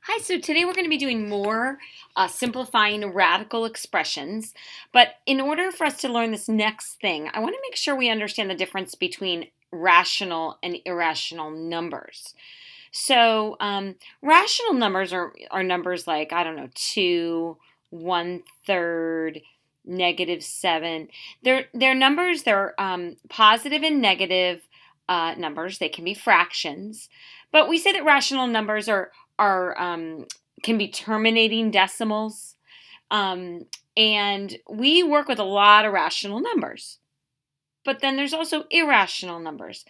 Hi, so today we're going to be doing more simplifying radical expressions. But in order for us to learn this next thing, I want to make sure we understand the difference between rational and irrational numbers. So rational numbers are numbers like, I don't know, 2, 1/3, -7. They're numbers, they're positive and negative numbers. They can be fractions. But we say that rational numbers are can be terminating decimals. And we work with a lot of rational numbers. But then there's also irrational numbers.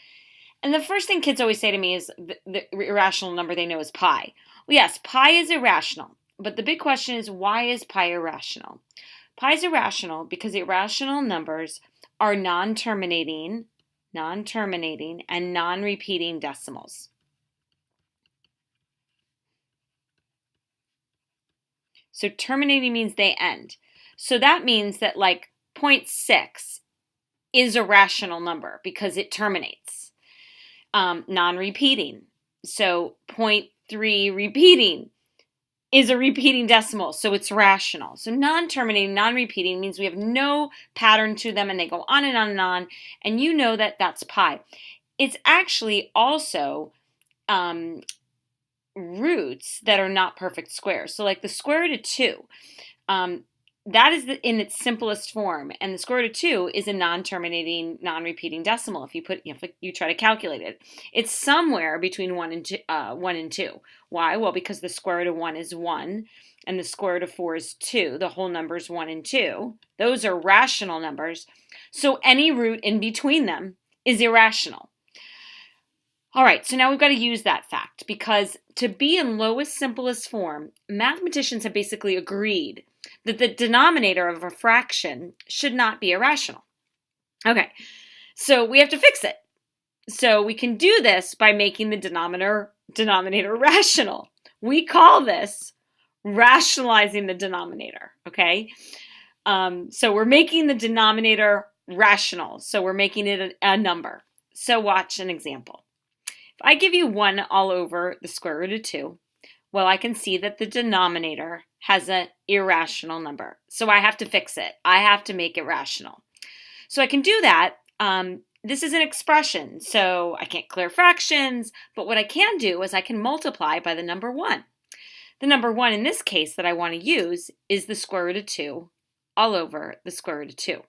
And the first thing kids always say to me is the irrational number they know is pi. Well, yes, pi is irrational. But the big question is, why is pi irrational? Pi is irrational because irrational numbers are non-terminating, and non-repeating decimals. So terminating means they end. So that means that like 0.6 is a rational number because it terminates. Non-repeating. So 0.3 repeating is a repeating decimal, so it's rational. So non-terminating, non-repeating means we have no pattern to them and they go on and on and on, and you know that that's pi. It's actually also roots that are not perfect squares. So like the square root of 2, that is in its simplest form, and the square root of 2 is a non-terminating, non-repeating decimal. If you try to calculate it, it's somewhere between 1 and 2. Why? Well, because the square root of 1 is 1, and the square root of 4 is 2. The whole number is 1 and 2. Those are rational numbers. So any root in between them is irrational. All right, so now we've got to use that fact, because to be in lowest, simplest form, mathematicians have basically agreed that the denominator of a fraction should not be irrational. Okay, so we have to fix it. So we can do this by making the denominator rational. We call this rationalizing the denominator, okay? So we're making the denominator rational. So we're making it a number. So watch an example. If I give you 1 all over the square root of 2, well, I can see that the denominator has an irrational number. So I have to fix it. I have to make it rational. So I can do that. This is an expression, so I can't clear fractions, but what I can do is I can multiply by the number 1. The number 1 in this case that I want to use is the square root of 2 all over the square root of 2.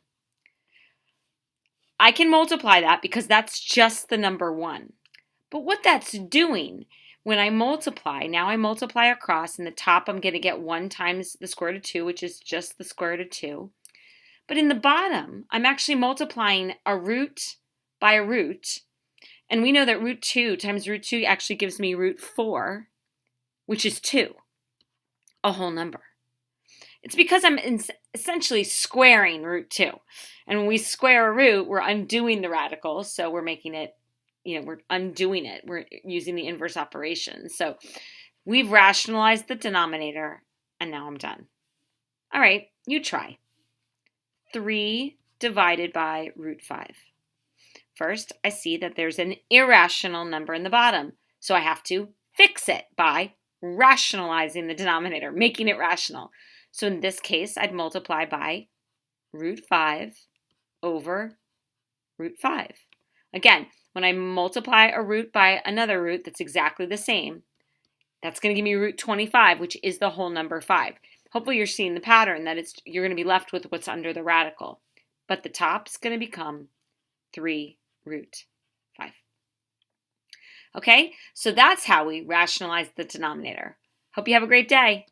I can multiply that because that's just the number 1. But what that's doing when I multiply, now I multiply across, and the top I'm going to get 1 times the square root of 2, which is just the square root of 2. But in the bottom, I'm actually multiplying a root by a root. And we know that root 2 times root 2 actually gives me root 4, which is 2, a whole number. It's because I'm essentially squaring root 2. And when we square a root, we're undoing the radical, so we're making it, we're undoing it. We're using the inverse operation. So we've rationalized the denominator, and now I'm done. All right, you try. 3 divided by root 5. First, I see that there's an irrational number in the bottom, so I have to fix it by rationalizing the denominator, making it rational. So in this case, I'd multiply by root 5 over root 5. Again, when I multiply a root by another root that's exactly the same, that's going to give me root 25, which is the whole number 5. Hopefully you're seeing the pattern that you're going to be left with what's under the radical. But the top's going to become 3 root 5. Okay, so that's how we rationalize the denominator. Hope you have a great day.